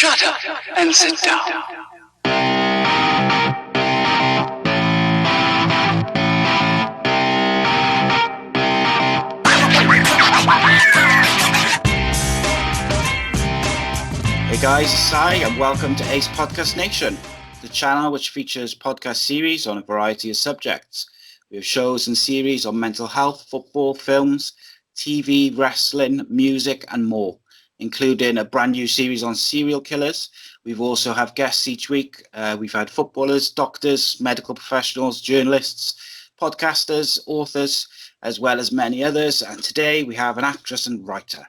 Shut up and sit down. Hey guys, it's Sai and welcome to Ace Podcast Nation, the channel which features podcast series on a variety of subjects. We have shows and series on mental health, football, films, TV, wrestling, music and more, including a brand new series on serial killers. We've also have guests each week. We've had footballers, doctors, medical professionals, journalists, podcasters, authors, as well as many others. And today we have an actress and writer.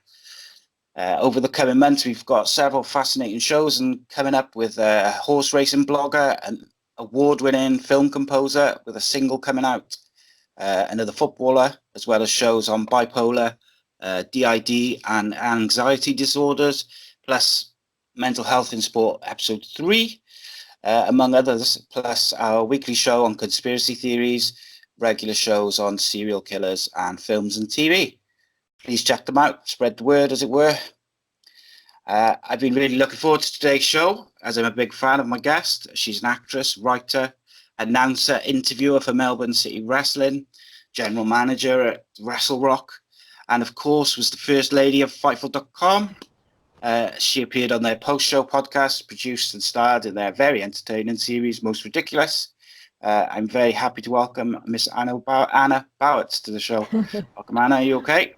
Over the coming months, we've got several fascinating shows and coming up with a horse racing blogger, an award-winning film composer with a single coming out, another footballer, as well as shows on bipolar, DID and anxiety disorders, plus mental health in sport episode 3, among others, plus our weekly show on conspiracy theories, regular shows on serial killers and films and TV. Please check them out, spread the word as it were. I've been really looking forward to today's show as I'm a big fan of my guest. She's an actress, writer, announcer, interviewer for Melbourne City Wrestling, general manager at WrestleRocks, and of course was the first lady of Fightful.com. She appeared on their post-show podcast, produced and starred in their very entertaining series, Most Ridiculous. I'm very happy to welcome Miss Anna Bauert to the show. Welcome, Anna. Are you okay?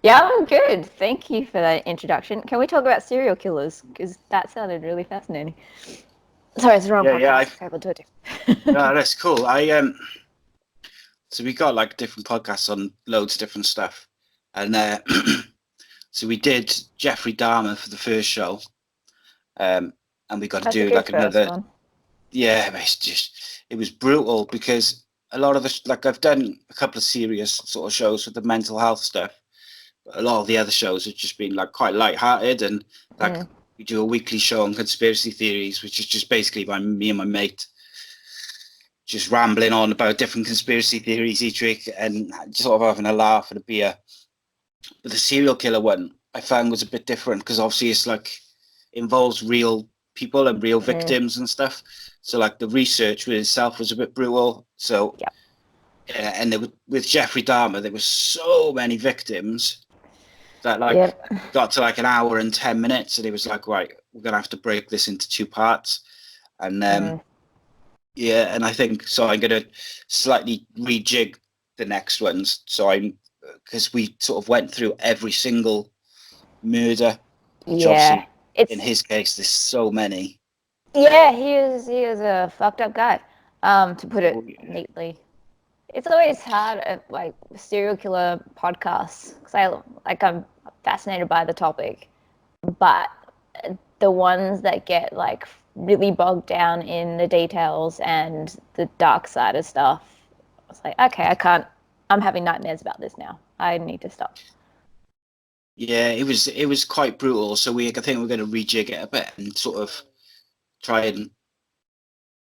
Yeah, I'm good. Thank you for that introduction. Can we talk about serial killers? Because that sounded really fascinating. Sorry, it's the wrong podcast. Okay, we'll do it. No, that's cool. So we got like different podcasts on loads of different stuff. And so we did Jeffrey Dahmer for the first show. And we got to do like another one. Yeah, it was brutal because a lot of the like I've done a couple of serious sort of shows with the mental health stuff. But a lot of the other shows have just been like quite light-hearted, and like we do a weekly show on conspiracy theories, which is just basically by me and my mate just rambling on about different conspiracy theories each week and sort of having a laugh and a beer. But the serial killer one I found was a bit different because obviously it's like involves real people and real victims and stuff. So like the research with itself was a bit brutal. So and with Jeffrey Dahmer, there were so many victims that like got to like an hour and 10 minutes, and it was like, right, we're gonna have to break this into 2 parts. And and I think so. I'm gonna slightly rejig the next ones. So because we sort of went through every single murder. Yeah, in his case, there's so many. Yeah, he was a fucked up guy. To put it neatly. It's always hard at like serial killer podcasts because I'm fascinated by the topic, but the ones that get like really bogged down in the details and the dark side of stuff, it's like, okay, I'm having nightmares about this now. I need to stop. Yeah, it was quite brutal. So I think we're going to rejig it a bit and sort of try and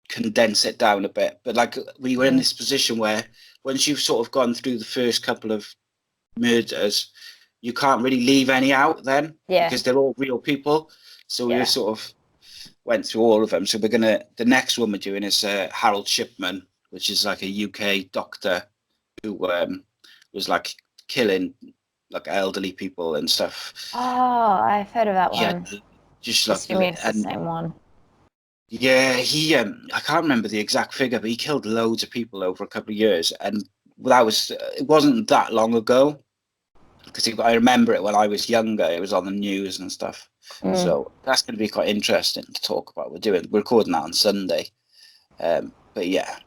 condense it down a bit. But like we were in this position where once you've sort of gone through the first couple of murders, you can't really leave any out then because they're all real people. So we sort of went through all of them. So the next one we're doing is Harold Shipman, which is like a UK doctor who was like killing like elderly people and stuff. Oh, I've heard of that one. Just like it's the same one. Yeah, he I can't remember the exact figure, but he killed loads of people over a couple of years, and it wasn't that long ago because I remember it when I was younger. It was on the news and stuff. So that's going to be quite interesting to talk about. We're recording that on Sunday, but yeah,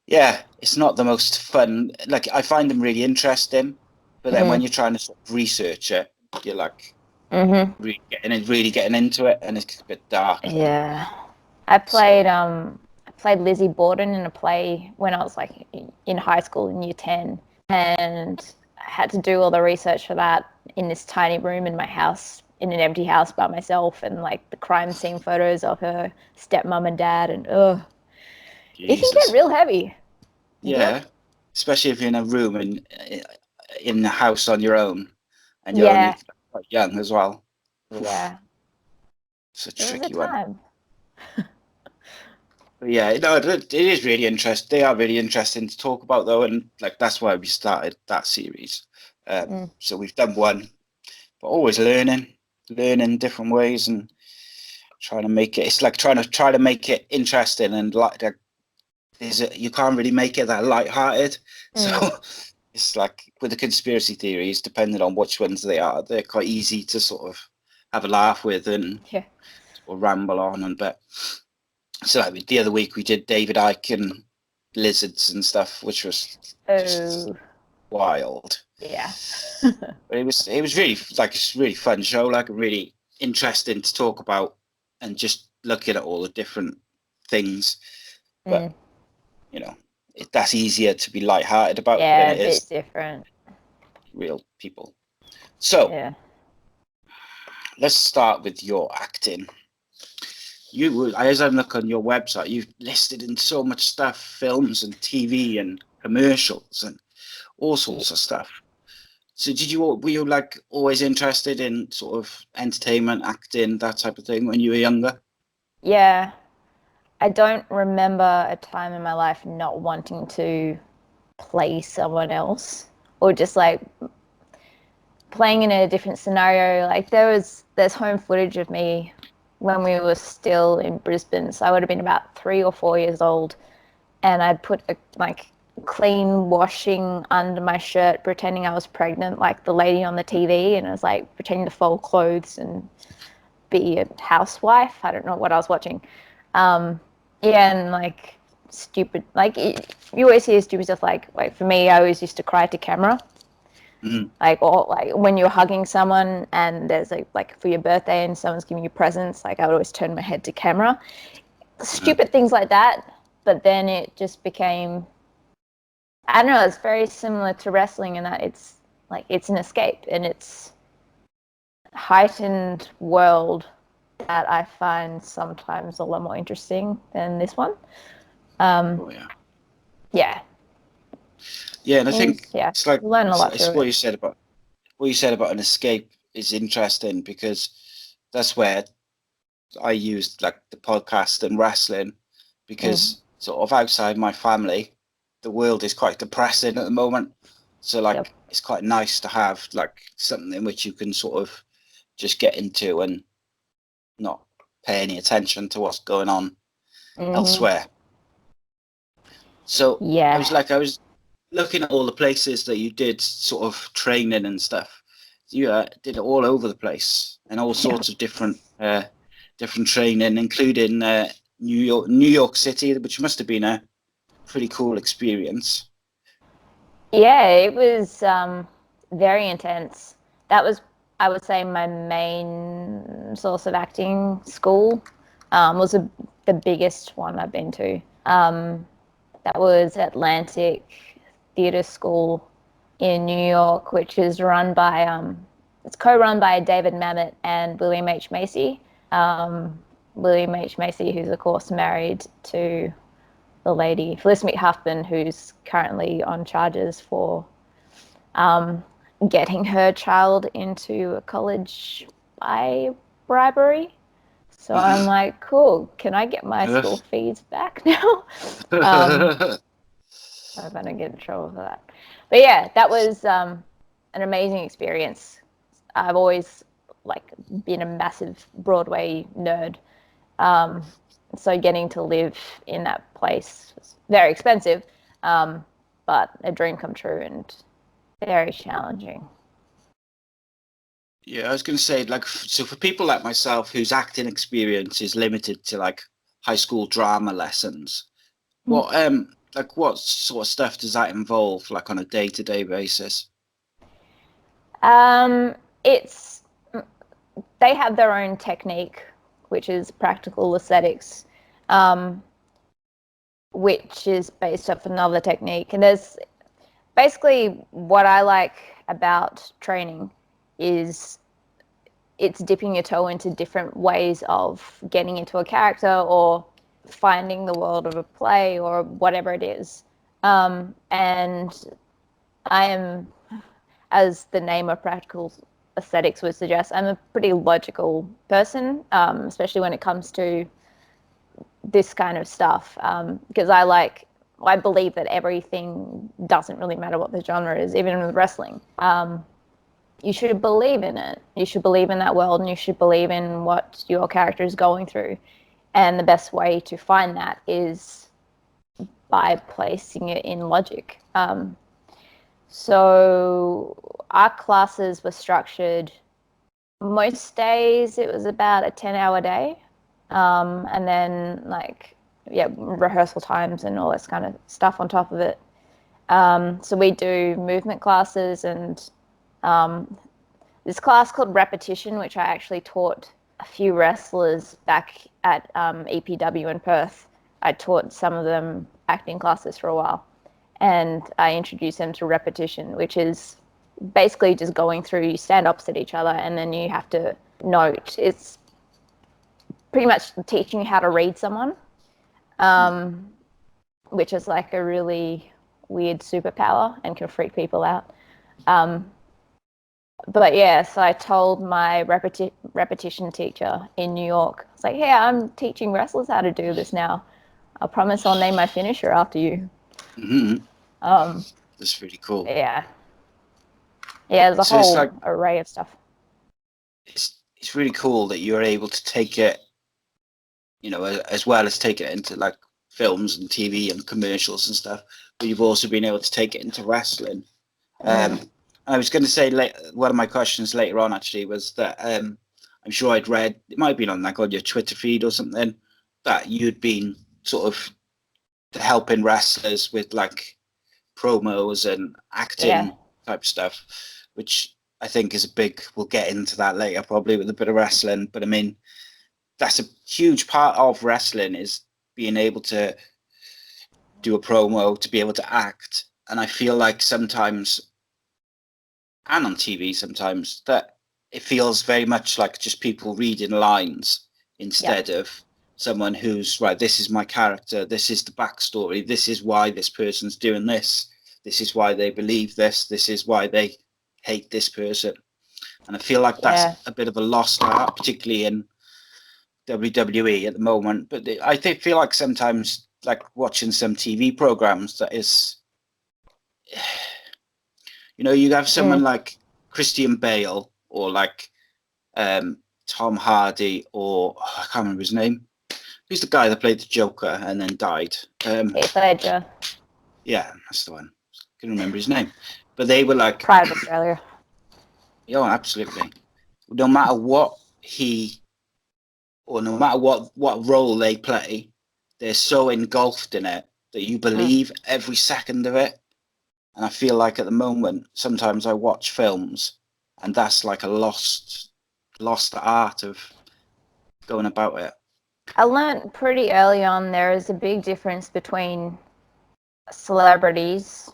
it's not the most fun. Like I find them really interesting, but then when you're trying to sort of research it, you're like. Really getting into it, and it's a bit dark. Yeah, I played Lizzie Borden in a play when I was like in high school in year 10, and I had to do all the research for that in this tiny room in my house, in an empty house by myself, and like the crime scene photos of her stepmom and dad, and it can get real heavy. Yeah, especially if you're in a room and in the house on your own, and you're only quite young as well. Yeah. It's a It was a tricky one. time. But yeah, no, it is really interesting. They are really interesting to talk about, though, and like that's why we started that series. So we've done one, but always learning different ways and trying to make it. It's like try to make it interesting and like you can't really make it that light-hearted. So it's like with the conspiracy theories, depending on which ones they are, they're quite easy to sort of have a laugh with and or ramble on and but. So like, the other week we did David Icke and lizards and stuff, which was just wild. Yeah. But it was really like it's a really fun show, like really interesting to talk about and just looking at all the different things. But you know, that's easier to be lighthearted about than it is different. real people. So let's start with your acting. As I look on your website, you've listed in so much stuff, films and TV and commercials and all sorts of stuff. So were you like always interested in sort of entertainment, acting, that type of thing when you were younger? Yeah. I don't remember a time in my life not wanting to play someone else or just like playing in a different scenario. Like there's home footage of me when we were still in Brisbane. So I would have been about 3 or 4 years old, and I'd put a clean washing under my shirt, pretending I was pregnant, like the lady on the TV, and I was like pretending to fold clothes and be a housewife. I don't know what I was watching. And like stupid, like you always hear stupid stuff. Like for me, I always used to cry to camera. Or like when you're hugging someone and there's like for your birthday and someone's giving you presents, like I would always turn my head to camera. Stupid things like that. But then it just became, I don't know, it's very similar to wrestling in that it's like it's an escape and it's heightened world that I find sometimes a lot more interesting than this one. Yeah, and I think it's like learn a lot it's through what it. you said about an escape is interesting because that's where I used like the podcast and wrestling because sort of outside my family, the world is quite depressing at the moment. So like it's quite nice to have like something in which you can sort of just get into and not pay any attention to what's going on elsewhere. So I was looking at all the places that you did sort of training and stuff. You did it all over the place and all sorts of different training, including New York City, which must have been a pretty cool experience. Yeah, it was very intense. That was, I would say, my main source of acting school. Was the biggest one I've been to. That was Atlantic Theatre School in New York, which is run by, it's co-run by David Mamet and William H. Macy. William H. Macy, who's of course married to the lady Felicity Huffman, who's currently on charges for getting her child into a college by bribery. So I'm like, cool, can I get my school fees back now? I hope I don't get in trouble for that. But yeah, that was an amazing experience. I've always been a massive Broadway nerd. So getting to live in that place was very expensive, but a dream come true and very challenging. Yeah, I was going to say, like, so for people like myself whose acting experience is limited to like high school drama lessons, what sort of stuff does that involve, like on a day-to-day basis? It's they have their own technique, which is practical aesthetics, which is based off another technique. And there's basically what I like about training is it's dipping your toe into different ways of getting into a character or finding the world of a play or whatever it is. And I am, as the name of practical aesthetics would suggest. I'm a pretty logical person, especially when it comes to this kind of stuff, because I believe that everything doesn't really matter what the genre is, even with wrestling. You should believe in it. You should believe in that world, and you should believe in what your character is going through. And the best way to find that is by placing it in logic. So our classes were structured, most days it was about a 10-hour day. And then rehearsal times and all this kind of stuff on top of it. So we do movement classes and this class called repetition, which I actually taught a few wrestlers back at EPW in Perth. I taught some of them acting classes for a while, and I introduced them to repetition, which is basically just going through, you stand opposite each other and then you have to note. It's pretty much teaching you how to read someone, which is like a really weird superpower and can freak people out. But yeah, so I told my repetition teacher in New York, I was like, hey, I'm teaching wrestlers how to do this now. I promise I'll name my finisher after you. Mm-hmm. That's really cool. Yeah. Yeah, there's a whole array of stuff. It's really cool that you're able to take it, as well as take it into like films and TV and commercials and stuff, but you've also been able to take it into wrestling. I was going to say, one of my questions later on actually was that I'm sure I'd read, it might have been on on your Twitter feed or something, that you'd been sort of helping wrestlers with like promos and acting type stuff, which I think is we'll get into that later probably with a bit of wrestling, but I mean, that's a huge part of wrestling, is being able to do a promo, to be able to act. And I feel like sometimes, and on TV sometimes, that it feels very much like just people reading lines instead of someone who's, right, this is my character, this is the backstory, this is why this person's doing this is why they believe this is why they hate this person. And I feel like that's a bit of a lost art, particularly in WWE at the moment. But I feel like sometimes, like watching some TV programs, that is, you have someone like Christian Bale or like Tom Hardy, or I can't remember his name. Who's the guy that played the Joker and then died? Heath Ledger. Yeah, that's the one. I can remember his name. But they were like Pride of Australia. Yeah, absolutely. No matter what no matter what role they play, they're so engulfed in it that you believe every second of it. And I feel like at the moment, sometimes I watch films, and that's like a lost art of going about it. I learned pretty early on there is a big difference between celebrities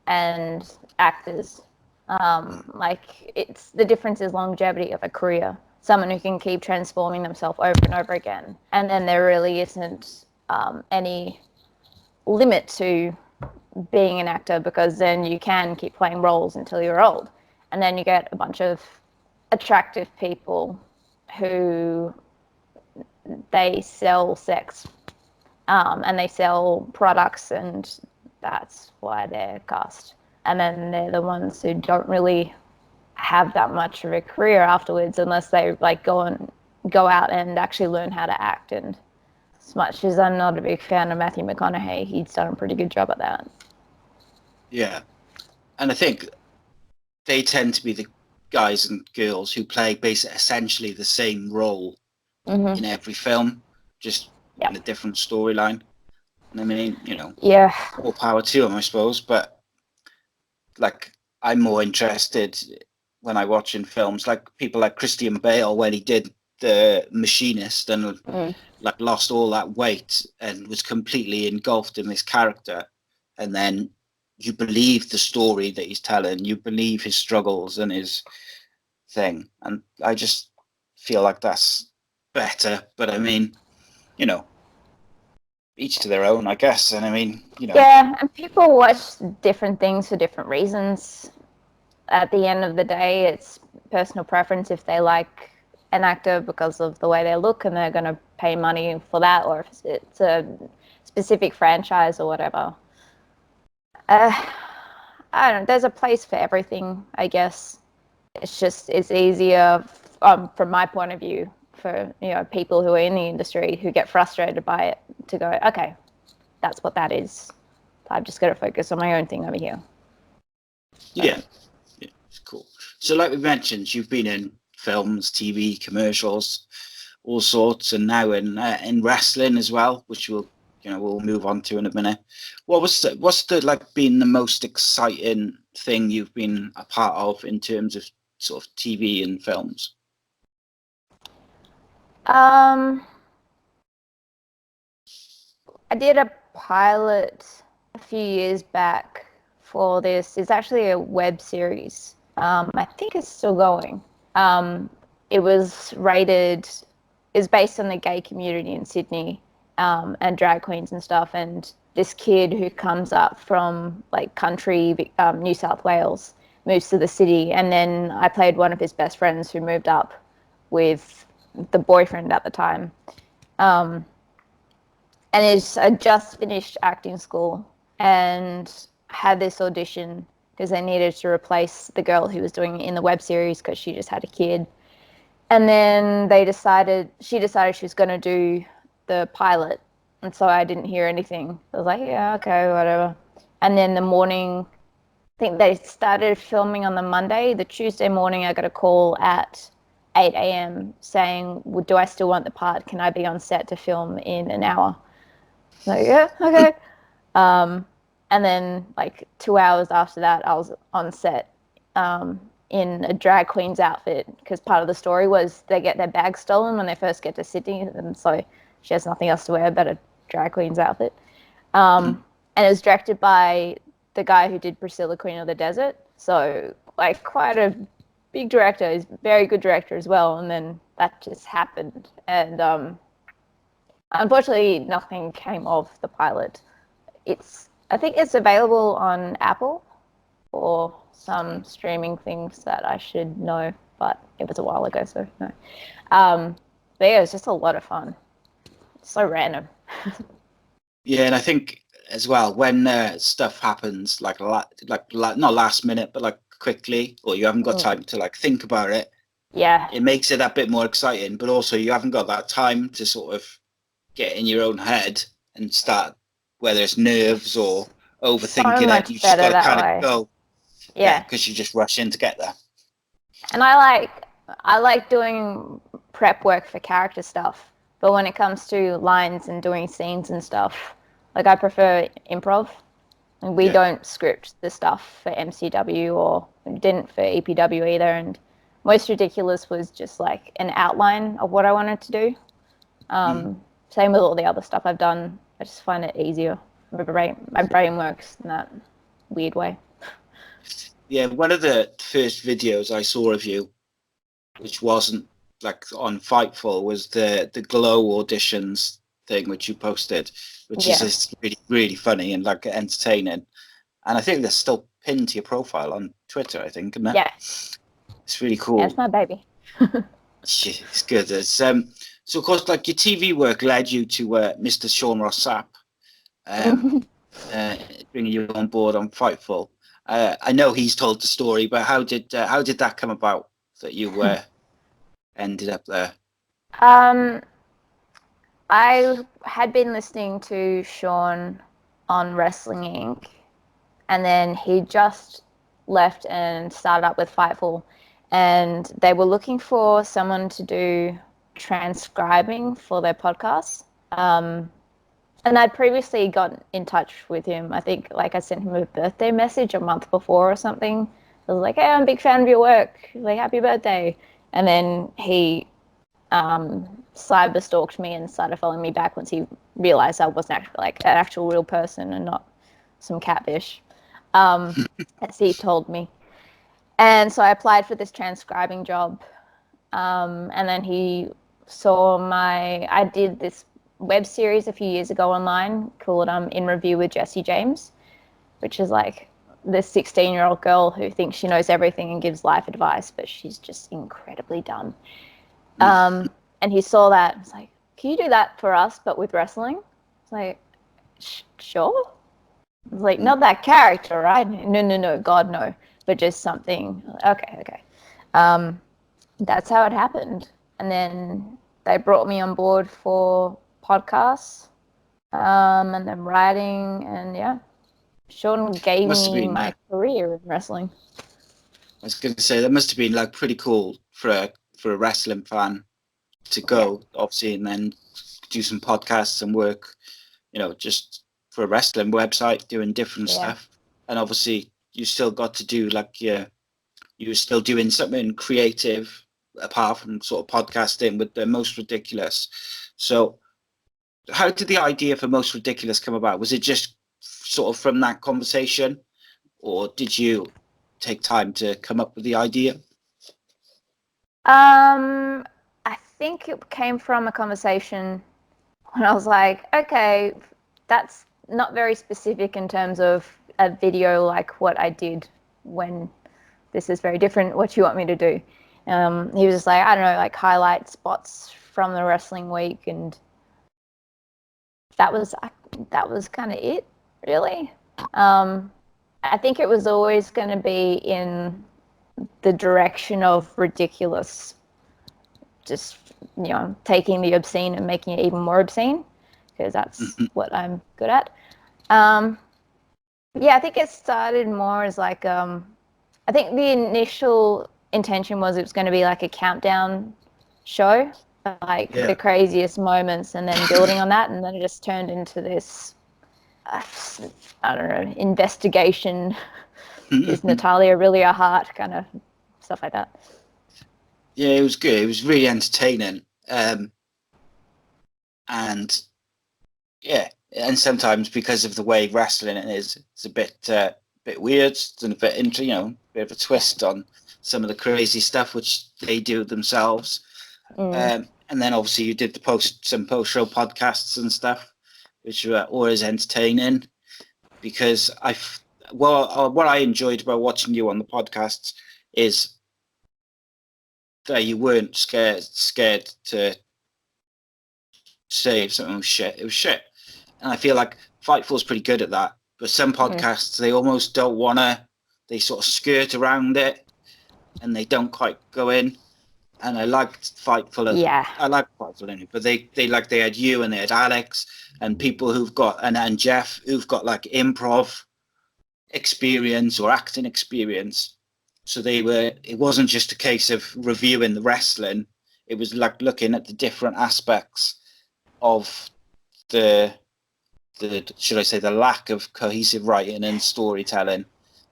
and actors. The difference is longevity of a career. Someone who can keep transforming themselves over and over again. And then there really isn't any limit to being an actor, because then you can keep playing roles until you're old. And then you get a bunch of attractive people who they sell sex and they sell products, and that's why they're cast. And then they're the ones who don't really have that much of a career afterwards, unless they go out and actually learn how to act. And as much as I'm not a big fan of Matthew McConaughey, he's done a pretty good job at that. Yeah, and I think they tend to be the guys and girls who play basically essentially the same role in every film, just in a different storyline. And I mean, more power to them, I suppose. But like, I'm more interested when I watch in films like people like Christian Bale, when he did The Machinist and like lost all that weight and was completely engulfed in this character, and then you believe the story that he's telling, you believe his struggles and his thing, and I just feel like that's better. But I mean, each to their own, I guess. And I mean, yeah, and people watch different things for different reasons. at the end of the day, it's personal preference if they like an actor because of the way they look and they're going to pay money for that, or if it's a specific franchise or whatever. I don't know. There's a place for everything, I guess. It's easier from my point of view for people who are in the industry who get frustrated by it to go, okay, that's what that is. I've just got to focus on my own thing over here. Yeah, it's cool. So like we mentioned, you've been in films, TV, commercials, all sorts, and now in wrestling as well, which we'll move on to in a minute. What's the like been the most exciting thing you've been a part of in terms of sort of TV and films? I did a pilot a few years back for this. It's actually a web series. I think it's still going. It was rated. It's based on the gay community in Sydney, and drag queens and stuff. And this kid who comes up from like country New South Wales moves to the city, and then I played one of his best friends who moved up with the boyfriend at the time. And I just finished acting school and had this audition because they needed to replace the girl who was doing it in the web series because she just had a kid. And then she decided she was going to do the pilot. And so I didn't hear anything. I was like, yeah, okay, whatever. And then the morning, I think they started filming on the Monday. The Tuesday morning, I got a call at 8 a.m. saying, well, do I still want the part? Can I be on set to film in an hour? So yeah, okay. And then like 2 hours after that, I was on set in a drag queen's outfit because part of the story was they get their bags stolen when they first get to Sydney, and so she has nothing else to wear but a drag queen's outfit. And it was directed by the guy who did Priscilla, Queen of the Desert. So like quite a big director. He's a very good director as well. And then that just happened. And unfortunately, nothing came of the pilot. I think it's available on Apple or some streaming things that I should know, but it was a while ago, so no. But yeah, it was just a lot of fun. It's so random. Yeah, and I think as well when stuff happens like not last minute, but like quickly, or you haven't got time to like think about it. Yeah, it makes it that bit more exciting, but also you haven't got that time to sort of get in your own head and start, whether it's nerves or overthinking it. You just got to kind of go, because you just rush in to get there. And I like doing prep work for character stuff, but when it comes to lines and doing scenes and stuff, like I prefer improv. And we don't script the stuff for MCW or didn't for EPW either. And Most Ridiculous was just like an outline of what I wanted to do. Same with all the other stuff I've done. I just find it easier. My brain works in that weird way. Yeah, one of the first videos I saw of you, which wasn't like on Fightful, was the Glow auditions thing, which you posted, which is just really, really funny and like entertaining. And I think they're still pinned to your profile on Twitter, I think, isn't it? Yeah. It's really cool. Yeah, it's my baby. It's good. It's, so, of course, like your TV work led you to Mr. Sean Ross Sapp, bringing you on board on Fightful. I know he's told the story, but how did that come about that you ended up there? I had been listening to Sean on Wrestling Inc. and then he just left and started up with Fightful, and they were looking for someone to do transcribing for their podcast. And I'd previously got in touch with him. I think like I sent him a birthday message a month before or something. I was like, hey, I'm a big fan of your work. Like, happy birthday. And then he cyber stalked me and started following me back once he realized I wasn't actually like an actual real person and not some catfish, as he told me. And so I applied for this transcribing job. And then he saw I did this web series a few years ago online called In Review with Jesse James, which is like this 16-year-old girl who thinks she knows everything and gives life advice, but she's just incredibly dumb. And he saw that and was like, can you do that for us, but with wrestling? It's like, sure. It's like, not that character, right? No, God, no. But just something, okay. That's how it happened. And then they brought me on board for podcasts, and then writing, and yeah. Sean gave me my career in wrestling. I was going to say, that must have been like pretty cool for a wrestling fan to go, obviously, and then do some podcasts and work, just for a wrestling website, doing different stuff. And obviously, you still got to do you were still doing something creative apart from sort of podcasting with the Most Ridiculous. So how did the idea for Most Ridiculous come about? Was it just sort of from that conversation, or did you take time to come up with the idea? I think it came from a conversation when I was like, okay, that's not very specific in terms of a video like what I did when this is very different. What you want me to do? He was just like, I don't know, like highlight spots from the wrestling week, and that was kind of it, really. I think it was always going to be in the direction of ridiculous, just taking the obscene and making it even more obscene, because that's what I'm good at. I think it started more as like I think the initial intention was it was going to be like a countdown show, like the craziest moments, and then building on that, and then it just turned into this I don't know, investigation. Is Natalia really a heart, kind of stuff like that. Yeah, it was good. It was really entertaining. And sometimes because of the way wrestling is, it's a bit weird and a bit bit of a twist on some of the crazy stuff which they do themselves. And then obviously you did some post-show podcasts and stuff, which were always entertaining, because what I enjoyed about watching you on the podcasts is that you weren't scared to say if something was shit. It was shit. And I feel like Fightful's pretty good at that. But some podcasts, they almost don't want to, they sort of skirt around it and they don't quite go in. And I liked Fightful. I like Fightful anyway. But they had you and they had Alex and people and Jeff who've got like improv experience or acting experience. So it wasn't just a case of reviewing the wrestling. It was like looking at the different aspects of the should I say, the lack of cohesive writing and storytelling,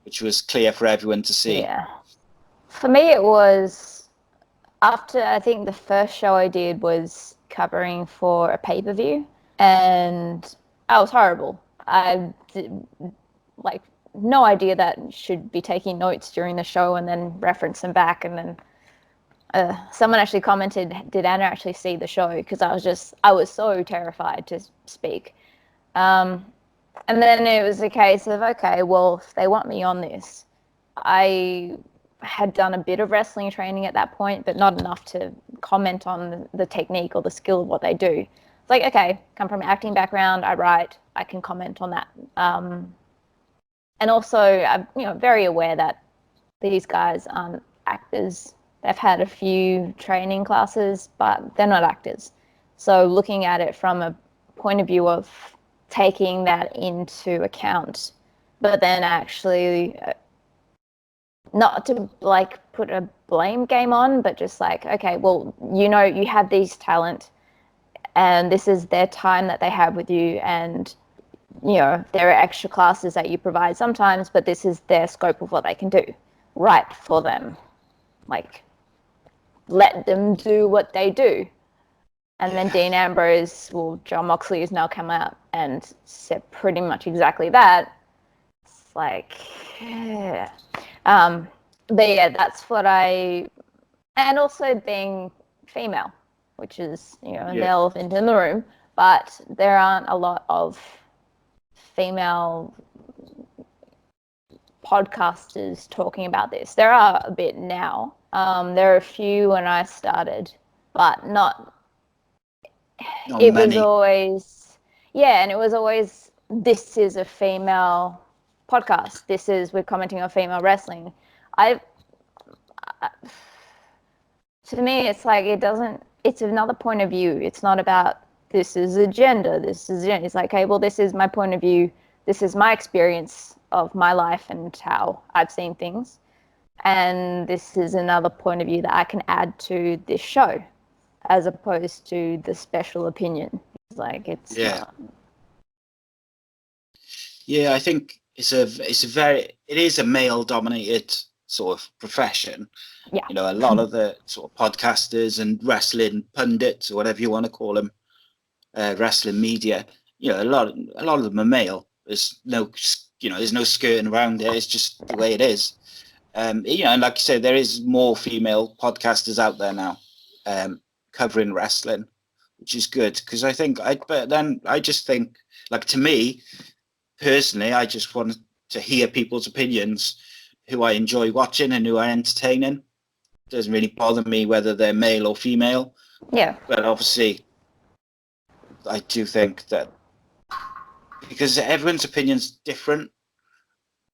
which was clear for everyone to see. Yeah. For me, it was after, I think the first show I did was covering for a pay-per-view, and I was horrible. I did, like, no idea that should be taking notes during the show and then reference them back. And then someone actually commented, did Anna actually see the show? Because I was so terrified to speak. And then it was a case of, okay, well, if they want me on this, I had done a bit of wrestling training at that point, but not enough to comment on the technique or the skill of what they do. It's like, okay, come from an acting background, I write, I can comment on that. And also, I'm very aware that these guys aren't actors. They've had a few training classes, but they're not actors. So looking at it from a point of view of taking that into account, but then actually not to like put a blame game on, but just like, okay, well, you have these talent and this is their time that they have with you, and there are extra classes that you provide sometimes, but this is their scope of what they can do. Right for them. Like, let them do what they do. And then Dean Ambrose, John Moxley has now come out and said pretty much exactly that. It's like, yeah. But yeah, that's what and also being female, which is, the elephant in the room, but there aren't a lot of female podcasters talking about this. There are a bit now. There are a few when I started, but not it many. was always, and it was always, this is a female podcast. We're commenting on female wrestling. To me, it's like, it's another point of view. It's not about, this is a gender, it's like, okay, well, this is my point of view. This is my experience of my life and how I've seen things. And this is another point of view that I can add to this show, as opposed to the special opinion. It's like, it's not. Yeah, I think it is a male dominated sort of profession. Yeah. You know, a lot of the sort of podcasters and wrestling pundits, or whatever you want to call them, wrestling media, you know, a lot of them are male. There's no skirting around it. It's just the way it is. You know, and like you said, there is more female podcasters out there now, covering wrestling, which is good, because I just think, like, to me personally, I just want to hear people's opinions who I enjoy watching and who are entertaining. It doesn't really bother me whether they're male or female. Yeah. But obviously, I do think that because everyone's opinion's different,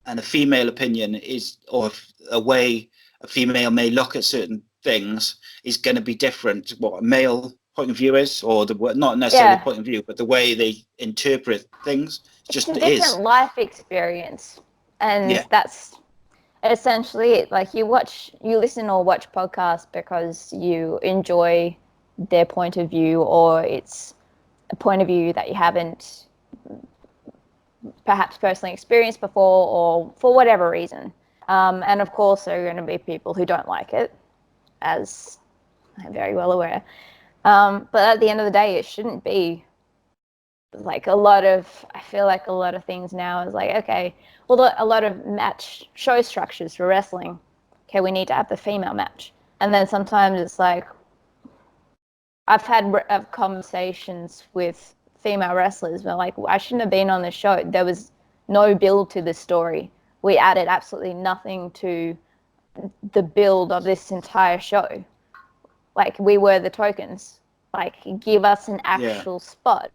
and a female opinion is, or a way a female may look at certain things is going to be different to what a male point of view is, or not necessarily point of view, but the way they interpret things. It's a different life experience, and that's essentially it. Like, you listen or watch podcasts because you enjoy their point of view, or it's a point of view that you haven't perhaps personally experienced before, or for whatever reason. And of course, there are going to be people who don't like it, as I'm very well aware. But at the end of the day, it shouldn't be like I feel like a lot of things now is like, okay, well, a lot of match show structures for wrestling. Okay, we need to have the female match. And then sometimes it's like, I've had conversations with female wrestlers where, like, I shouldn't have been on the show. There was no build to the story. We added absolutely nothing to the build of this entire show. Like, we were the tokens. Like, give us an actual spot.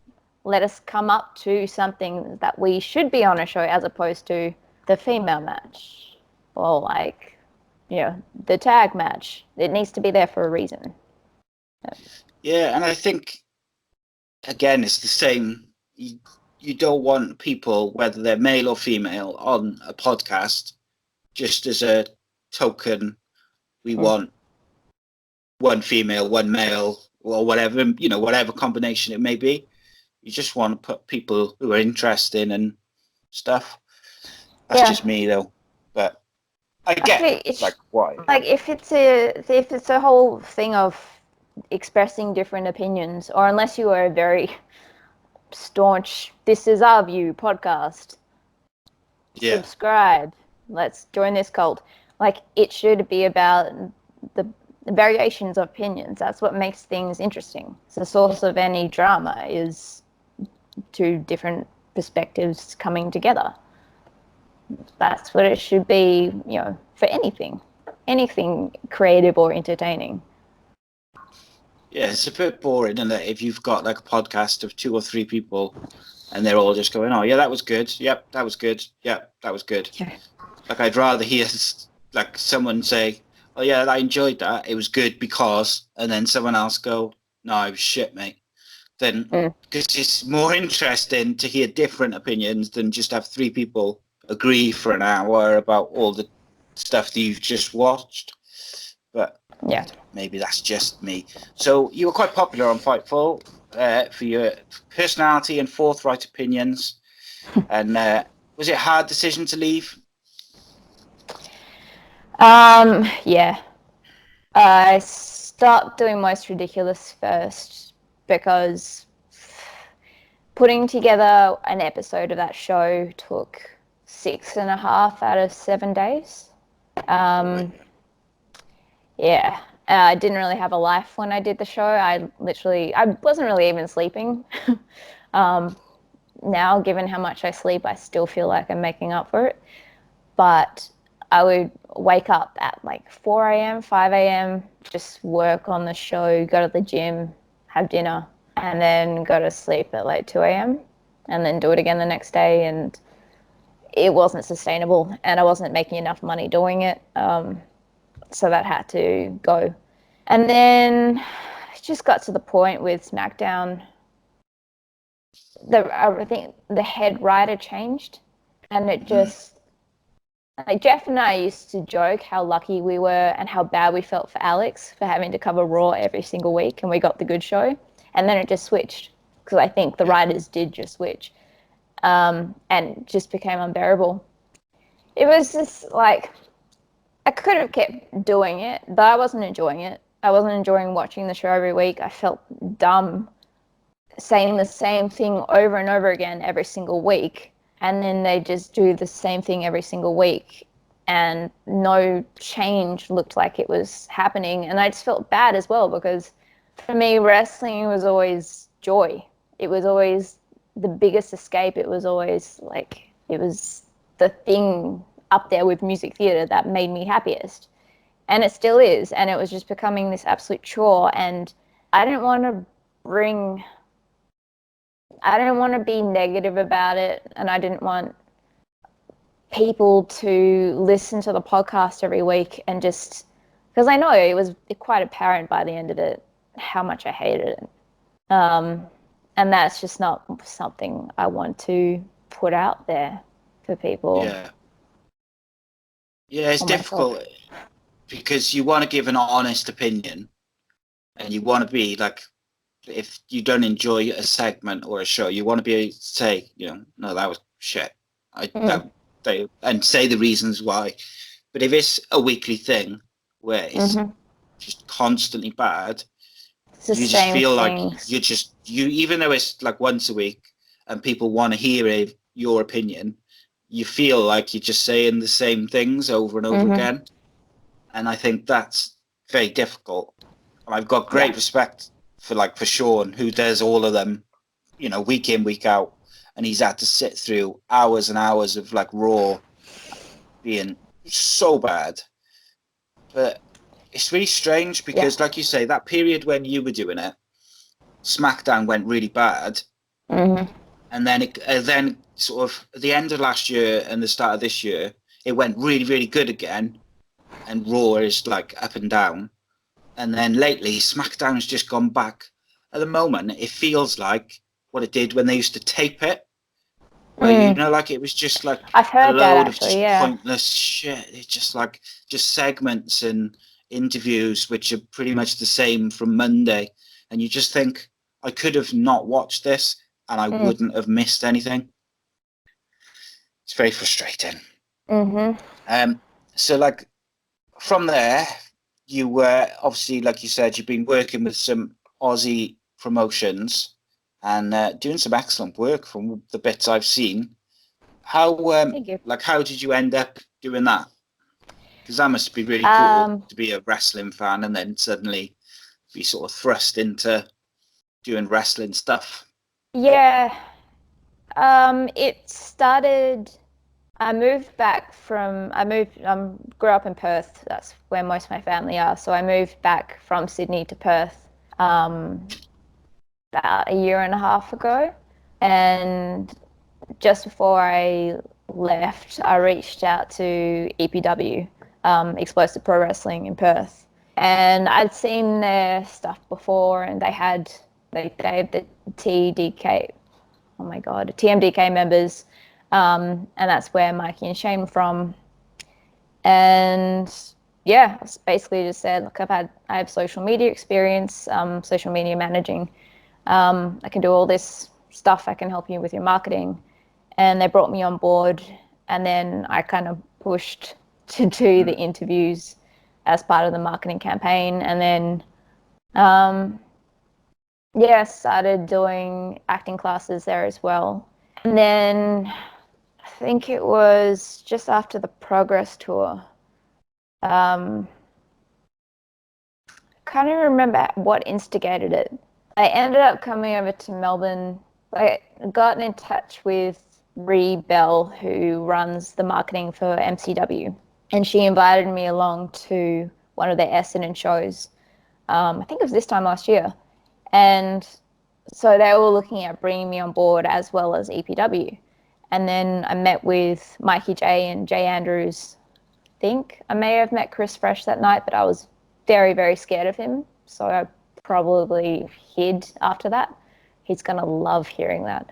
Let us come up to something that we should be on a show, as opposed to the female match, or, like, you know, the tag match. It needs to be there for a reason. Yeah, and I think, again, it's the same. You don't want people, whether they're male or female, on a podcast just as a token. We want one female, one male, or whatever, you know, whatever combination it may be. You just want to put people who are interested and stuff. That's just me, though. But I get why. Like, if it's a whole thing of expressing different opinions, or unless you are a very staunch, this is our view podcast, subscribe, let's join this cult. Like, it should be about the variations of opinions. That's what makes things interesting. It's the source of any drama, is two different perspectives coming together. That's what it should be, you know, for anything creative or entertaining. Yeah, it's a bit boring, isn't it, if you've got like a podcast of 2 or 3 people and they're all just going, oh yeah, that was good, yep, that was good, yep, that was good. Like, I'd rather hear like someone say, oh yeah, I enjoyed that, it was good because, and then someone else go, no, it was shit, mate. Then, because it's more interesting to hear different opinions than just have 3 people agree for an hour about all the stuff that you've just watched. But maybe that's just me. So you were quite popular on Fightful for your personality and forthright opinions. And was it a hard decision to leave? Yeah. I stopped doing Most Ridiculous first, because putting together an episode of that show took 6.5 out of 7 days. Yeah. I didn't really have a life when I did the show. I wasn't really even sleeping. Now, given how much I sleep, I still feel like I'm making up for it. but I would wake up at like 4 a.m., 5 a.m., just work on the show, go to the gym, have dinner, and then go to sleep at like 2 a.m. and then do it again the next day. And it wasn't sustainable, and I wasn't making enough money doing it. So that had to go. And then it just got to the point with SmackDown. I think the head writer changed, and it just, like, Jeff and I used to joke how lucky we were and how bad we felt for Alex for having to cover Raw every single week, and we got the good show. And then it just switched, because I think the writers did just switch, and just became unbearable. It was just like, I could have kept doing it, but I wasn't enjoying it. I wasn't enjoying watching the show every week. I felt dumb saying the same thing over and over again every single week. And then they just do the same thing every single week. And no change looked like it was happening. And I just felt bad as well, because for me, wrestling was always joy. It was always the biggest escape. It was always like, it was the thing up there with music theatre that made me happiest. And it still is. And it was just becoming this absolute chore. And I didn't want to be negative about it. And I didn't want people to listen to the podcast every week and just, because I know it was quite apparent by the end of it how much I hated it. And that's just not something I want to put out there for people. Yeah, it's difficult because you want to give an honest opinion, and you want to be like, if you don't enjoy a segment or a show, you want to be able to say, no, that was shit. And say the reasons why. But if it's a weekly thing where it's just constantly bad, you just feel like you even though it's like once a week and people want to hear your opinion, you feel like you're just saying the same things over and over again. And I think that's very difficult. And I've got great respect for Sean, who does all of them, week in, week out. And he's had to sit through hours and hours of like Raw being so bad. But it's really strange because, like you say, that period when you were doing it, SmackDown went really bad. And then sort of at the end of last year and the start of this year, it went really, really good again. And Raw is like up and down. And then lately, SmackDown's just gone back. At the moment, it feels like what it did when they used to tape it. Where, like it was just like I've heard a that, load actually, of just pointless shit. It's just like segments and interviews which are pretty much the same from Monday. And you just think, I could have not watched this and I wouldn't have missed anything. It's very frustrating. So like from there, you were obviously, like you said, you've been working with some Aussie promotions and doing some excellent work from the bits I've seen. How did you end up doing that? Because that must be really cool to be a wrestling fan and then suddenly be sort of thrust into doing wrestling stuff. Yeah. It started, I grew up in Perth. That's where most of my family are. So I moved back from Sydney to Perth about a year and a half ago. And just before I left, I reached out to EPW, Explosive Pro Wrestling in Perth. And I'd seen their stuff before, and they had the TDK, oh my God, TMDK members. And that's where Mikey and Shane were from. And I basically just said, look, I have social media experience, social media managing. I can do all this stuff. I can help you with your marketing. And they brought me on board. And then I kind of pushed to do the interviews as part of the marketing campaign. And then, started doing acting classes there as well. And then I think it was just after the Progress tour. I can't even remember what instigated it. I ended up coming over to Melbourne. I got in touch with Ree Bell, who runs the marketing for MCW, and she invited me along to one of their Essendon shows. I think it was this time last year, and so they were looking at bringing me on board as well as EPW. And then I met with Mikey J and Jay Andrews. I think I may have met Chris Fresh that night, but I was very, very scared of him, so I probably hid after that. He's going to love hearing that.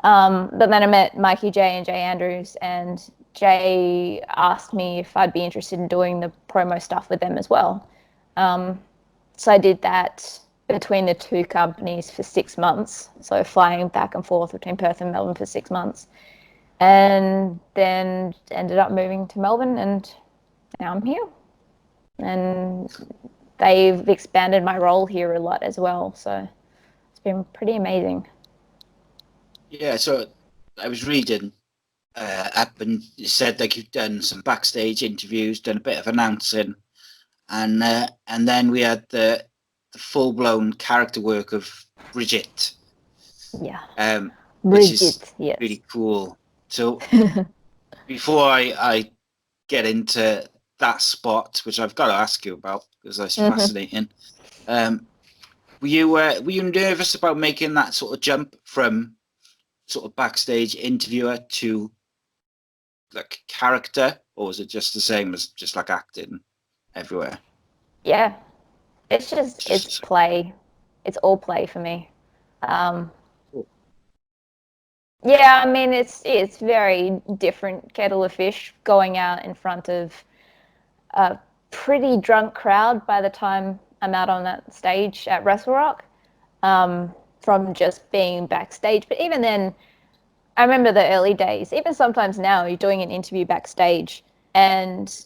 But then I met Mikey J and Jay Andrews, and Jay asked me if I'd be interested in doing the promo stuff with them as well. So I did that between the two companies for 6 months, so flying back and forth between Perth and Melbourne for 6 months, and then ended up moving to Melbourne, and now I'm here. And they've expanded my role here a lot as well, so it's been pretty amazing. Yeah, so I was reading up, and you said like you've done some backstage interviews, done a bit of announcing, and then we had the full-blown character work of Bridget. Yeah. Which is Bridget, yes. really cool. So before I get into that spot, which I've got to ask you about because that's fascinating, were you nervous about making that sort of jump from sort of backstage interviewer to like character, or was it just the same as just like acting everywhere? Yeah, it's play. It's all play for me. Yeah, I mean it's very different kettle of fish going out in front of a pretty drunk crowd by the time I'm out on that stage at WrestleRock, from just being backstage. But even then, I remember the early days. Even sometimes now, you're doing an interview backstage, and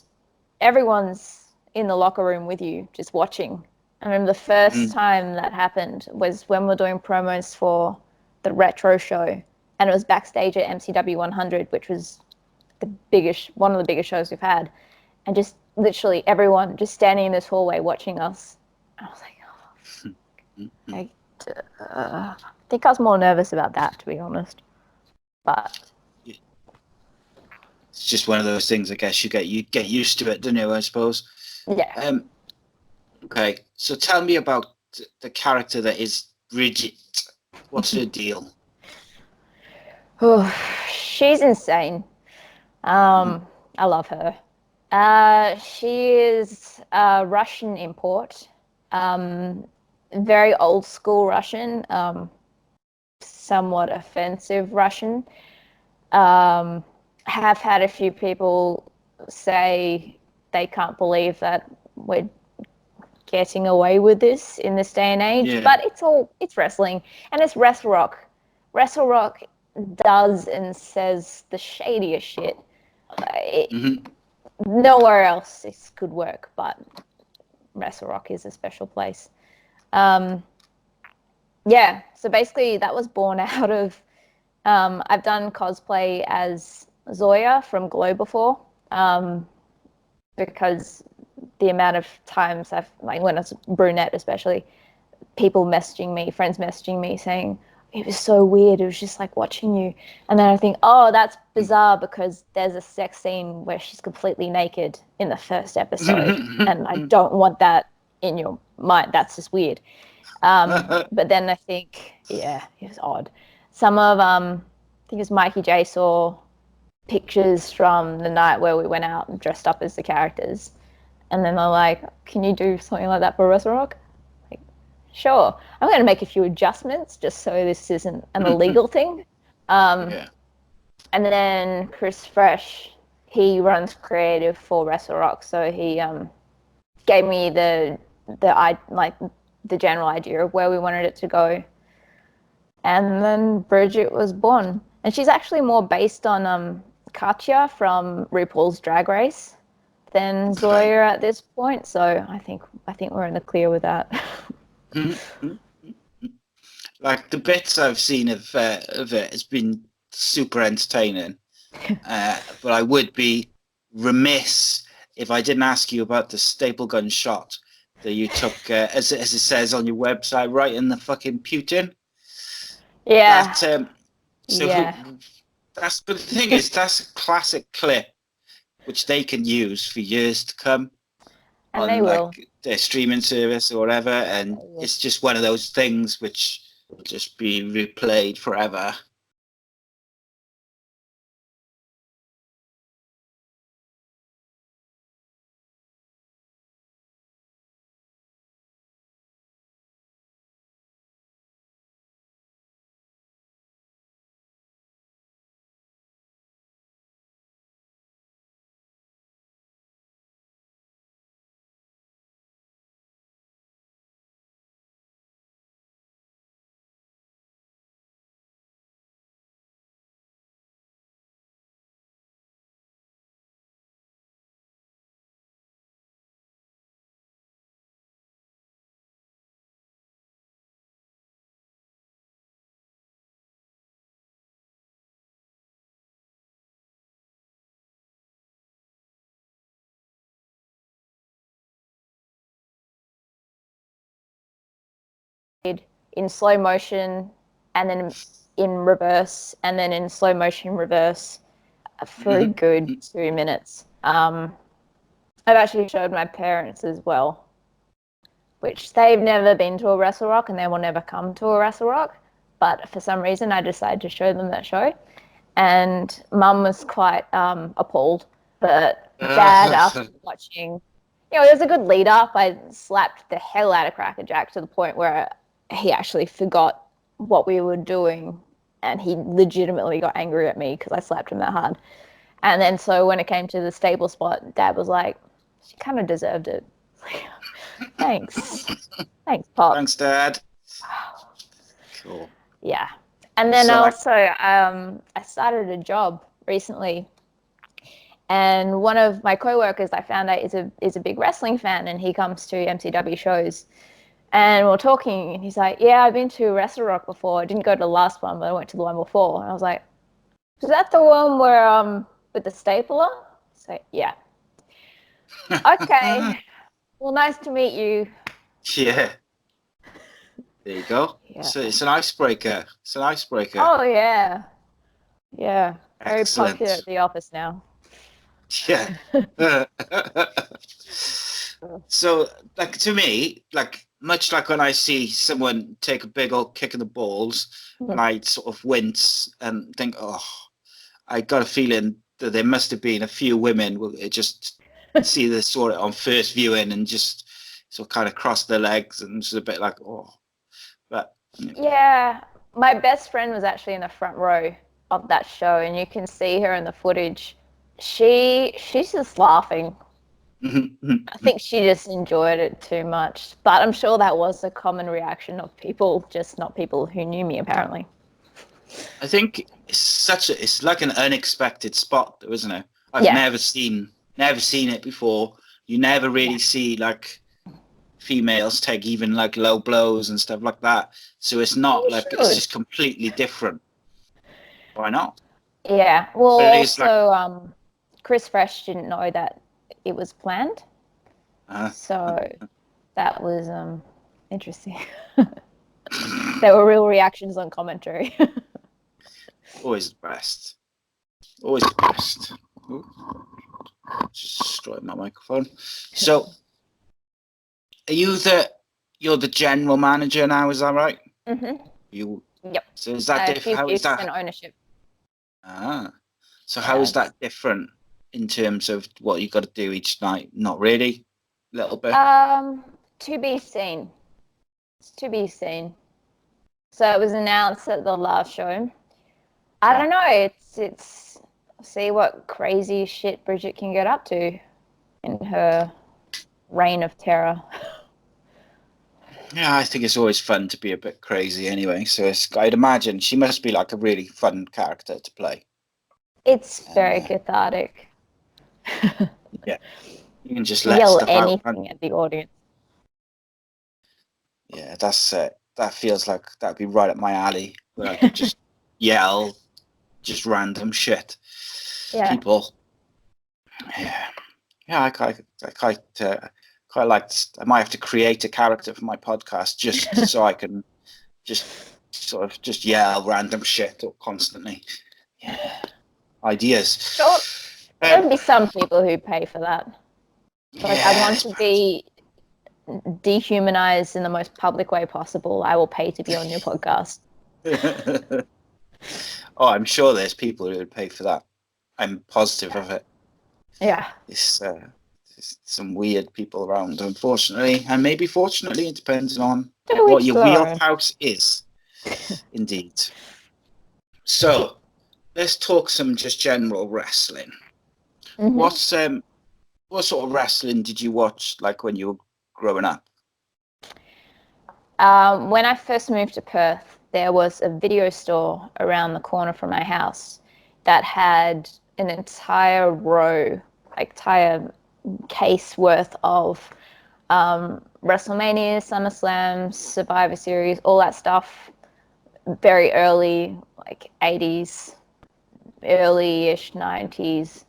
everyone's in the locker room with you, just watching. I remember the first time that happened was when we were doing promos for the Retro show, and it was backstage at MCW 100, which was one of the biggest shows we've had, and just literally everyone just standing in this hallway watching us. And I was like, I think I was more nervous about that, to be honest. But it's just one of those things. I guess you get used to it, don't you? I suppose. Yeah. Okay, so tell me about the character that is Bridget. What's her deal? Oh, she's insane. I love her. She is a Russian import. Very old school Russian. Somewhat offensive Russian. Have had a few people say they can't believe that we're getting away with this in this day and age, but it's wrestling, and it's WrestleRock. WrestleRock does and says the shadiest shit. Nowhere else this could work, but WrestleRock is a special place. Yeah, so basically that was born out of I've done cosplay as Zoya from Glow before, because the amount of times I've, like when I was brunette especially, friends messaging me saying, it was so weird, it was just like watching you. And then I think, oh, that's bizarre because there's a sex scene where she's completely naked in the first episode, and I don't want that in your mind. That's just weird. But then I think, yeah, it was odd. Some of, I think it was Mikey J saw pictures from the night where we went out and dressed up as the characters. And then they're like, can you do something like that for WrestleRock? Like, sure. I'm going to make a few adjustments just so this isn't an illegal thing. And then Chris Fresh, he runs creative for WrestleRock, so he gave me the general idea of where we wanted it to go. And then Bridget was born. And she's actually more based on Katya from RuPaul's Drag Race than Zoya at this point. So I think we're in the clear with that. Like the bits I've seen of it has been super entertaining. But I would be remiss if I didn't ask you about the staple gun shot that you took, as it says on your website, right in the fucking Putin. Yeah. But the thing is, that's a classic clip which they can use for years to come And on they will. like their streaming service or whatever, and it's just one of those things which will just be replayed forever. In slow motion, and then in reverse, and then in slow motion reverse for a good 2 minutes. I've actually showed my parents as well, which they've never been to a WrestleRock and they will never come to a WrestleRock. But for some reason, I decided to show them that show. And Mum was quite appalled. But Dad, after watching, it was a good lead up. I slapped the hell out of Cracker Jack to the point where he actually forgot what we were doing. And he legitimately got angry at me because I slapped him that hard. And then so when it came to the stable spot, Dad was like, she kind of deserved it. Thanks. Thanks, Pop. Thanks, Dad. Cool. Yeah. And then also, I started a job recently. And one of my co-workers I found out is a big wrestling fan, and he comes to MCW shows. And we're talking, and he's like, yeah, I've been to WrestleRock before. I didn't go to the last one, but I went to the one before. And I was like, is that the one where, with the stapler? So, yeah. Okay. Well, nice to meet you. Yeah. There you go. Yeah. So it's an icebreaker. Oh, yeah. Yeah. Very Excellent. popular at the office now. Yeah. So, like, to me, like, much like when I see someone take a big old kick in the balls, and I sort of wince and think, oh, I got a feeling that there must have been a few women who just see this sort of on first viewing and just sort of kind of cross their legs and just a bit like, oh. But yeah, my best friend was actually in the front row of that show, and you can see her in the footage. She's just laughing. I think she just enjoyed it too much, but I'm sure that was a common reaction of people, just not people who knew me apparently. I think it's like an unexpected spot, though, isn't it? I've never seen it before. You never really see like females take even like low blows and stuff like that. So it's not it's just completely different. Why not? Yeah. Well, also, Chris Fresh didn't know that it was planned. So that was interesting. There were real reactions on commentary. Always the best. Always the best. Ooh. Just destroyed my microphone. So, you're the general manager now? Is that right? Mm-hmm. Yep. So is that different? How is that? Ownership. So how is that different in terms of what you got to do each night? Not really. A little bit. To be seen. It's to be seen. So it was announced at the last show. I don't know. It's see what crazy shit Bridget can get up to in her reign of terror. Yeah, I think it's always fun to be a bit crazy anyway. So I'd imagine she must be like a really fun character to play. It's very cathartic. Yeah, you can just let yell stuff anything out. at the audience. Yeah, that's it. That feels like that'd be right up my alley, where I could just yell, just random shit. Yeah. People. Yeah, I quite like. I might have to create a character for my podcast just so I can just sort of just yell random shit constantly. Yeah. ideas. Sure. There would be some people who pay for that. Like, I want to be dehumanized in the most public way possible. I will pay to be on your podcast. Oh, I'm sure there's people who would pay for that. I'm positive of it. Yeah. It's some weird people around, unfortunately, and maybe fortunately, it depends on what your wheelhouse is. Indeed. So let's talk some just general wrestling. Mm-hmm. What sort of wrestling did you watch like when you were growing up? When I first moved to Perth, there was a video store around the corner from my house that had an entire row, like entire case worth of WrestleMania, SummerSlam, Survivor Series, all that stuff. Very early, like 80s, early-ish 90s.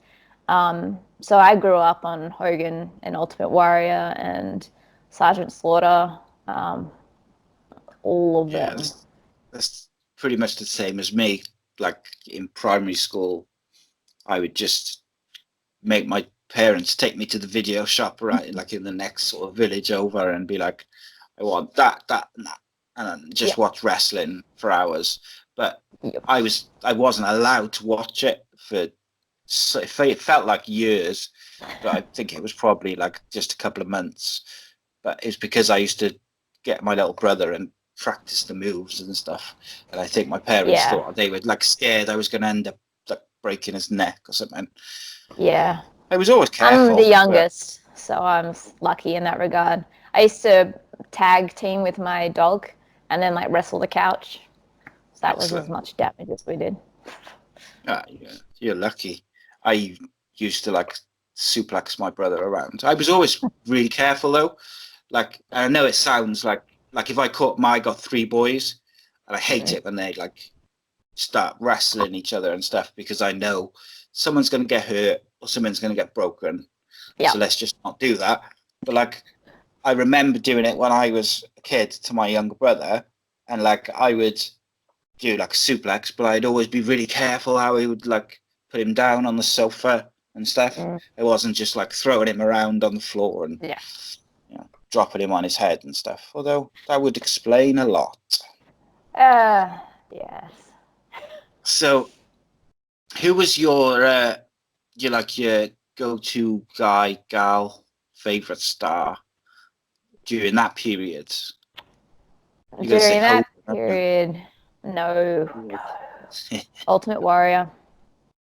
So I grew up on Hogan and Ultimate Warrior and Sergeant Slaughter, all of them. That's pretty much the same as me. Like in primary school, I would just make my parents take me to the video shop right like in the next sort of village over and be like, I want that and that, and just watch wrestling for hours. But I wasn't allowed to watch it for, so it felt like years, but I think it was probably like just a couple of months. But it's because I used to get my little brother and practice the moves and stuff, and I think my parents thought they were like scared I was going to end up like breaking his neck or something. Yeah. I was always careful. I'm the youngest, so I'm lucky in that regard. I used to tag team with my dog and then like wrestle the couch. So that was as much damage as we did. Yeah, you're lucky. I used to like suplex my brother around. I was always really careful though. Like, I know it sounds like if I got three boys, and I hate it when they like start wrestling each other and stuff, because I know someone's going to get hurt or someone's going to get broken. Yeah. So let's just not do that. But like, I remember doing it when I was a kid to my younger brother, and like I would do like a suplex, but I'd always be really careful how I would like put him down on the sofa and stuff. It wasn't just like throwing him around on the floor and dropping him on his head and stuff. Although that would explain a lot. Yes. So, who was your go-to gal, favorite star during that period? During that period, no. Ultimate Warrior.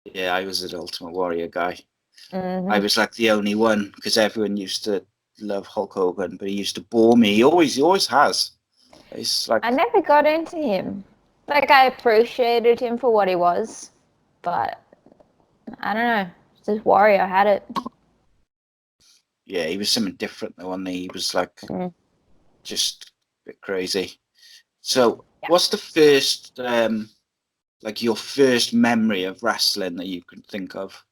Yeah, I was an Ultimate Warrior guy. Mm-hmm. I was like the only one, because everyone used to love Hulk Hogan, but he used to bore me. He always has. It's like, I never got into him. Like, I appreciated him for what he was, but I don't know. Just Warrior had it. Yeah, he was something different though, and he was like just a bit crazy. So, what's the first like your first memory of wrestling that you can think of?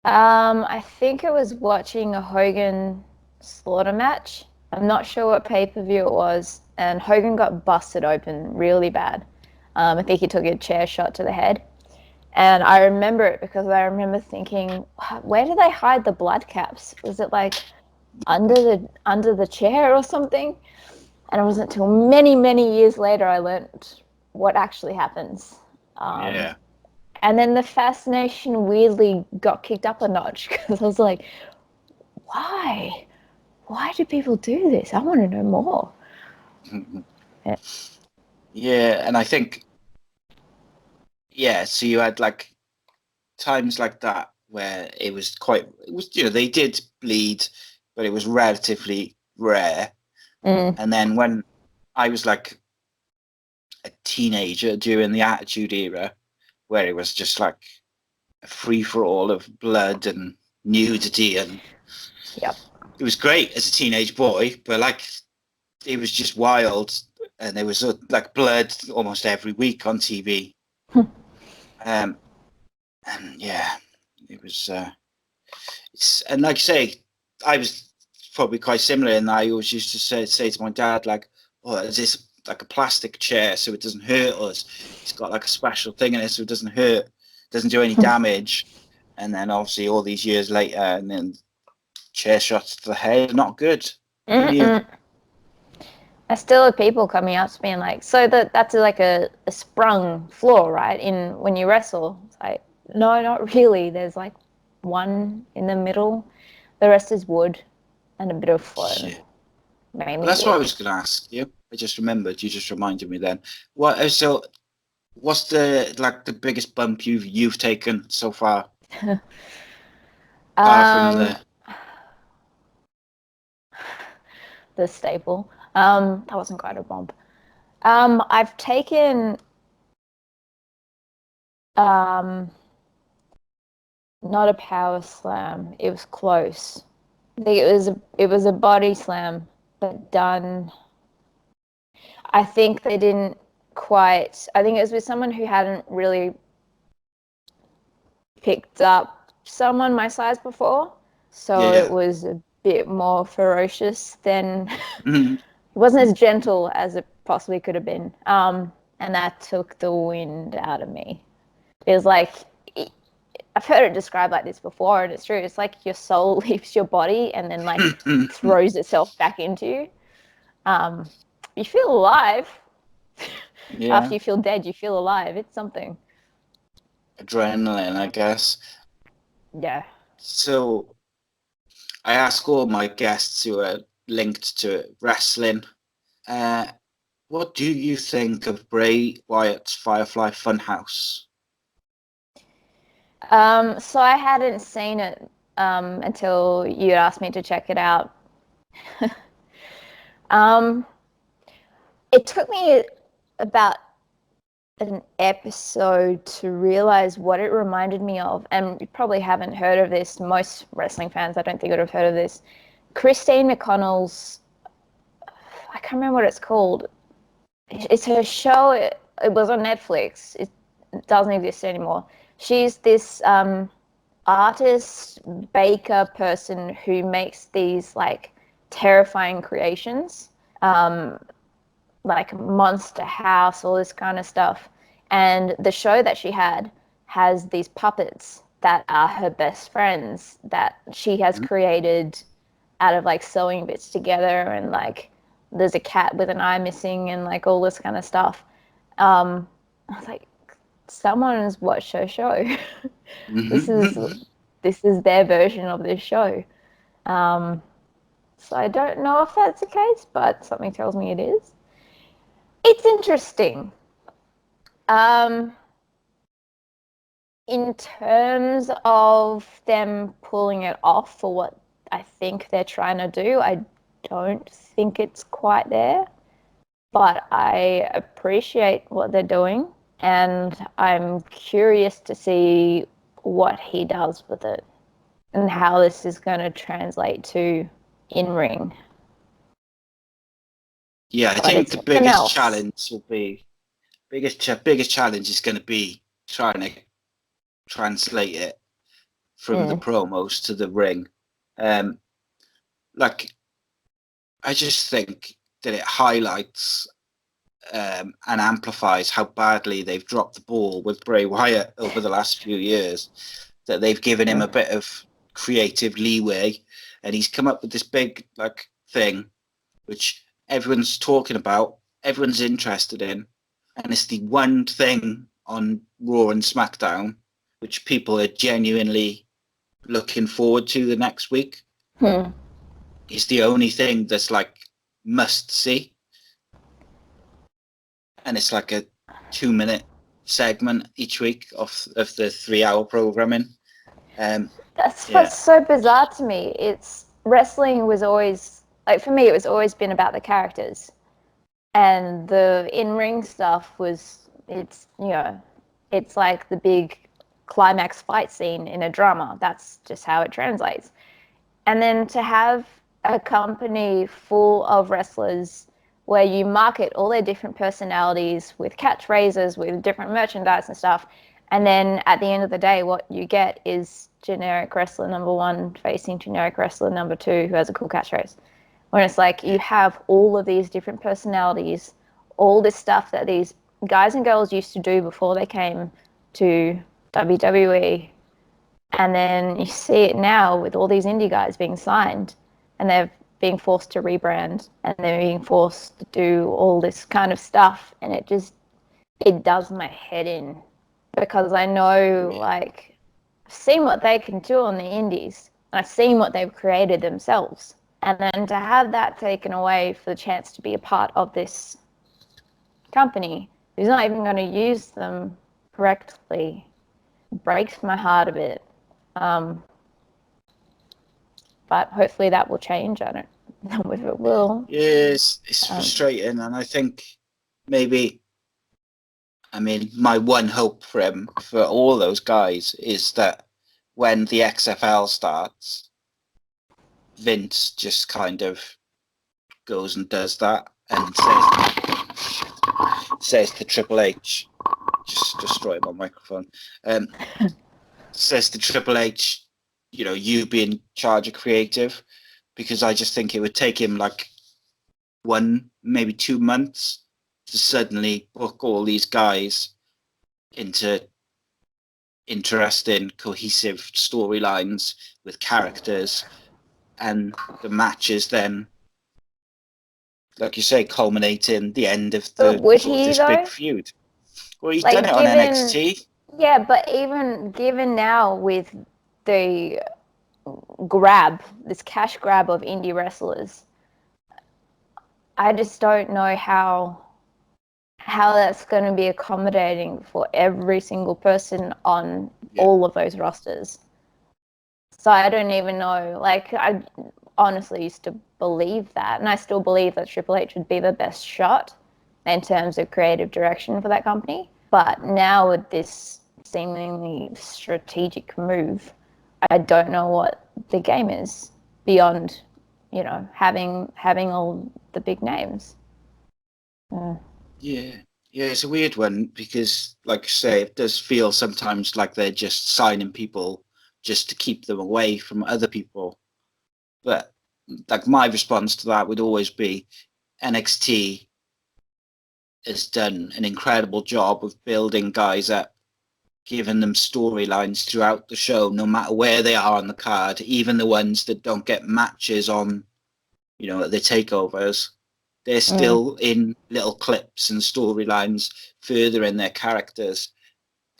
I think it was watching a Hogan Slaughter match. I'm not sure what pay-per-view it was, and Hogan got busted open really bad. I think he took a chair shot to the head. And I remember it because I remember thinking, where do they hide the blood caps? Was it like under the chair or something? And it wasn't until many, many years later I learned what actually happens. And then the fascination weirdly got kicked up a notch because I was like, why? Why do people do this? I want to know more. Yeah, and I think, so you had like times like that where it was they did bleed, but it was relatively rare. And then when I was like a teenager during the Attitude Era, where it was just like a free-for-all of blood and nudity, and it was great as a teenage boy, but like it was just wild, and there was like blood almost every week on TV. And it was and like I say, I was probably quite similar, and I always used to say to my dad, like, oh, is this like a plastic chair so it doesn't hurt us. It's got like a special thing in it so it doesn't hurt, doesn't do any damage. And then obviously all these years later, and then chair shots to the head, not good. I still have people coming up to me and like, so that's like a sprung floor, right? In when you wrestle, it's like, no, not really. There's like one in the middle. The rest is wood and a bit of foam. Well, that's what I was going to ask you. I just remembered. You just reminded me then. So, what's the biggest bump you've taken so far? Apart from the staple. That wasn't quite a bump. I've taken not a power slam. It was close. I think it was a body slam, but done. I think they didn't quite. I think it was with someone who hadn't really picked up someone my size before, so it was a bit more ferocious than. It wasn't as gentle as it possibly could have been, and that took the wind out of me. It was like, I've heard it described like this before, and it's true. It's like your soul leaves your body and then like throws itself back into you. You feel alive. After you feel dead, you feel alive. It's something. Adrenaline, I guess. Yeah. So I ask all my guests who are linked to wrestling, what do you think of Bray Wyatt's Firefly Funhouse? So I hadn't seen it until you asked me to check it out. It took me about an episode to realize what it reminded me of, and you probably haven't heard of this. Most wrestling fans, I don't think, would have heard of this. Christine McConnell's, I can't remember what it's called. It's her show. It was on Netflix. It doesn't exist anymore. She's this artist, baker person who makes these like terrifying creations, like Monster House, all this kind of stuff. And the show that she had has these puppets that are her best friends that she has created out of like sewing bits together, and like there's a cat with an eye missing and like all this kind of stuff. I was like, someone's watched her show. This is their version of this show. So I don't know if that's the case, but something tells me it is. It's interesting. In terms of them pulling it off for what I think they're trying to do, I don't think it's quite there. But I appreciate what they're doing, and I'm curious to see what he does with it and how this is going to translate to in-ring. Yeah, I think the biggest challenge will be biggest challenge is going to be trying to translate it from the promos to the ring. Like, I just think that it highlights and amplifies how badly they've dropped the ball with Bray Wyatt over the last few years, that they've given him a bit of creative leeway, and he's come up with this big like thing which everyone's talking about, everyone's interested in, and it's the one thing on Raw and SmackDown which people are genuinely looking forward to the next week. It's the only thing that's like must see, and it's like a 2-minute segment each week of the 3-hour programming. That's what's so bizarre to me. It's wrestling was always like, for me, it was always been about the characters, and the in-ring stuff was, it's like the big climax fight scene in a drama. That's just how it translates. And then to have a company full of wrestlers where you market all their different personalities with catchphrases, with different merchandise and stuff, and then at the end of the day, what you get is generic wrestler number 1 facing generic wrestler number 2 who has a cool catchphrase. When it's like, you have all of these different personalities, all this stuff that these guys and girls used to do before they came to WWE. And then you see it now with all these indie guys being signed, and they're being forced to rebrand, and they're being forced to do all this kind of stuff. And it does my head in, because I know, like, I've seen what they can do on the indies, and I've seen what they've created themselves. And then to have that taken away for the chance to be a part of this company who's not even going to use them correctly breaks my heart a bit. But hopefully that will change. I don't know if it will. Yes, it's frustrating, and I think maybe, I mean, my one hope for him, for all those guys, is that when the XFL starts, Vince just kind of goes and does that and says to Triple H, just destroy my microphone, says to Triple H, you know, you be in charge of creative, because I just think it would take him like 1, maybe 2 months to suddenly book all these guys into interesting, cohesive storylines with characters, and the matches then, like you say, culminate in the end of the this big feud. Well, he's done it on NXT. Yeah, but even given now with the this cash grab of indie wrestlers, I just don't know how that's going to be accommodating for every single person on all of those rosters. So I don't even know. Like, I honestly used to believe that, and I still believe that Triple H would be the best shot in terms of creative direction for that company. But now with this seemingly strategic move, I don't know what the game is beyond, you know, having all the big names. Yeah, it's a weird one, because, like I say, it does feel sometimes like they're just signing people just to keep them away from other people. But like, my response to that would always be, NXT has done an incredible job of building guys up, giving them storylines throughout the show, no matter where they are on the card, even the ones that don't get matches on, you know, the takeovers. They're still in little clips and storylines furthering their characters.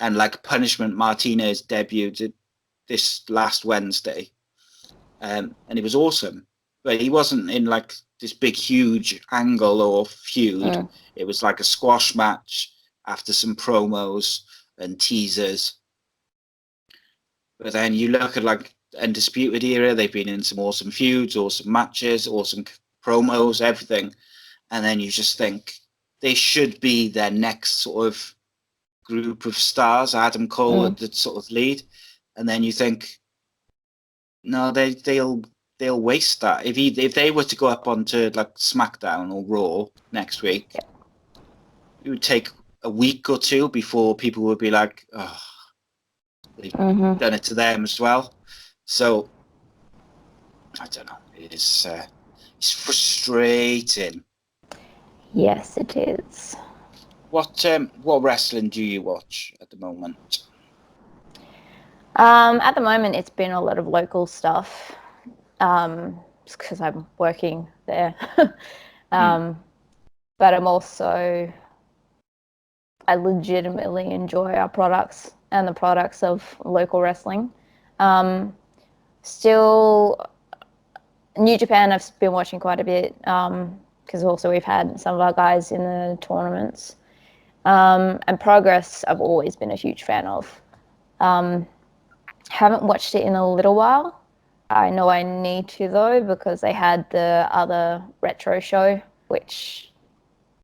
And like Punishment Martinez debuted this last Wednesday, and he was awesome. But he wasn't in like this big, huge angle or feud. It was like a squash match after some promos and teasers. But then you look at like Undisputed Era, they've been in some awesome feuds, awesome matches, awesome promos, everything. And then you just think they should be their next sort of group of stars, Adam Cole at the sort of lead. And then you think, no, they'll waste that. If they were to go up onto like SmackDown or Raw next week, it would take a week or two before people would be like, oh, they've done it to them as well. So I don't know. It's frustrating. Yes, it is. What wrestling do you watch at the moment? At the moment, it's been a lot of local stuff, because I'm working there. But I legitimately enjoy our products and the products of local wrestling. Still, New Japan, I've been watching quite a bit, because also we've had some of our guys in the tournaments. And Progress, I've always been a huge fan of. Haven't watched it in a little while. I know I need to, though, because they had the other retro show, which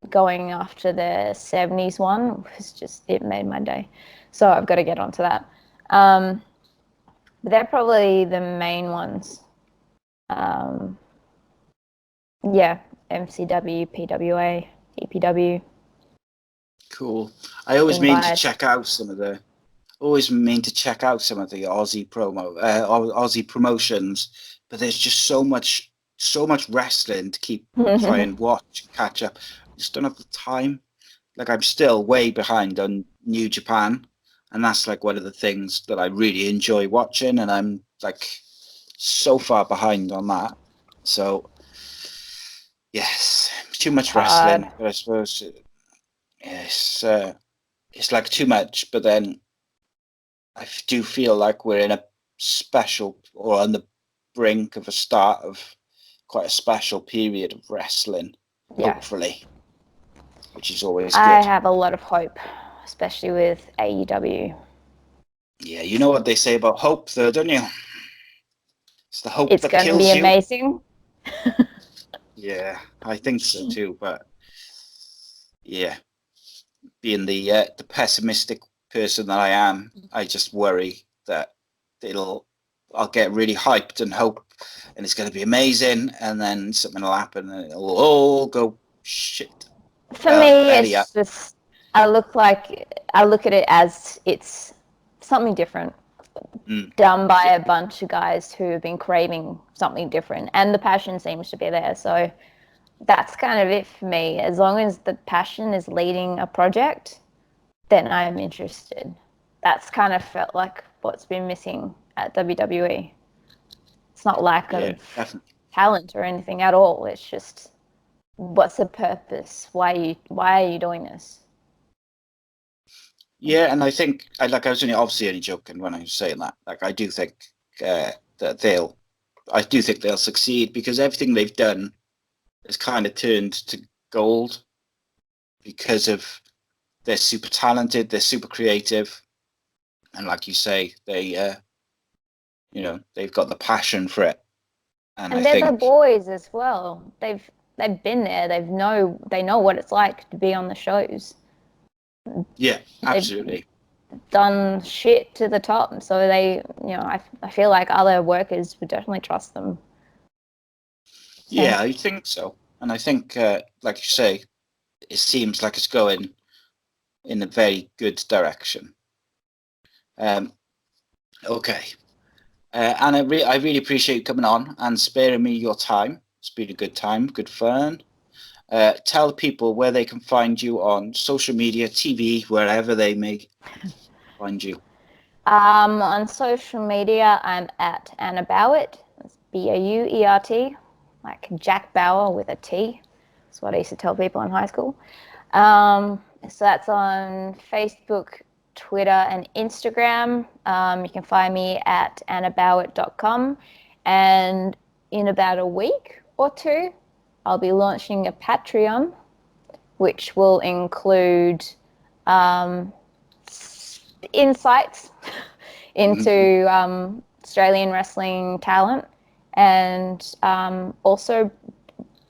going after the 70s one was just, it made my day. So I've got to get onto that. But they're probably the main ones. MCW, PWA, EPW. Cool. I always mean to check out some of the Aussie Aussie promotions, but there's just so much wrestling to keep try and watch, catch up. just don't have the time. Like, I'm still way behind on New Japan, and that's like one of the things that I really enjoy watching, and I'm like so far behind on that. So yes, too much wrestling, but I suppose it's like too much. But then I do feel like we're in a special, or on the brink of a start of quite a special period of wrestling, hopefully, which is always good. I have a lot of hope, especially with AEW. Yeah, you know what they say about hope, though, don't you? It's the hope it's that going to kills be you. amazing. Yeah, I think so too. But yeah, being the pessimistic person that I am, I just worry that I'll get really hyped and hope, and it's going to be amazing, and then something will happen, and it'll all go shit. For me, it's just I look at it as it's something different, done by a bunch of guys who have been craving something different, and the passion seems to be there. So that's kind of it for me. As long as the passion is leading a project, then I'm interested. That's kind of felt like what's been missing at WWE. It's not lack of talent or anything at all. It's just, what's the purpose? Why are you doing this? Yeah, and I think I was obviously only joking when I was saying that. Like, I do think that they'll succeed, because everything they've done is kind of turned to gold because of they're super talented, they're super creative, and like you say, they they've got the passion for it. And I they're think the boys as well. They've been there. They know what it's like to be on the shows. Yeah, absolutely. They've done shit to the top, so they, I feel like other workers would definitely trust them. Yeah, I think so. And I think, like you say, it seems like it's going in a very good direction. Okay. And I really appreciate you coming on and sparing me your time. It's been a good time, good fun. Tell people where they can find you on social media, TV, wherever they may find you. On social media, I'm at Anna Bauert. That's Bauert, like Jack Bauer with a T. That's what I used to tell people in high school. So that's on Facebook, Twitter, and Instagram. You can find me at annabauert.com. And in about a week or two, I'll be launching a Patreon, which will include insights into Australian wrestling talent, and also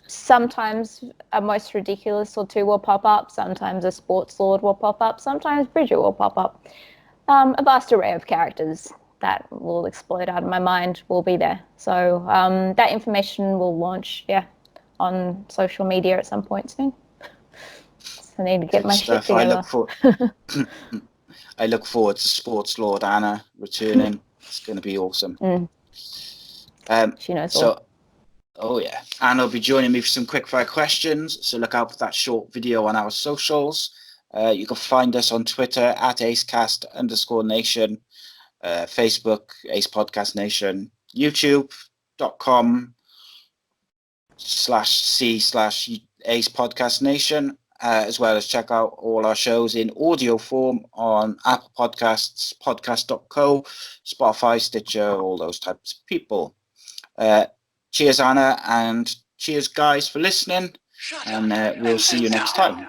sometimes a most ridiculous or two will pop up, sometimes a sports lord will pop up, sometimes Bridget will pop up. A vast array of characters that will explode out of my mind will be there. So that information will launch, on social media at some point soon. So I need to get my shit together. I look forward to Sports Lord Anna returning. It's going to be awesome. She knows all. Oh yeah, Anna will be joining me for some quickfire questions, so look out for that short video on our socials. You can find us on Twitter at ACEcast_nation, Facebook Ace Podcast Nation, YouTube.com/C/Ace Podcast Nation, as well as check out all our shows in audio form on Apple Podcasts, podcast.co, Spotify, Stitcher, all those types of people. Cheers, Anna, and cheers, guys, for listening, and we'll see you next time.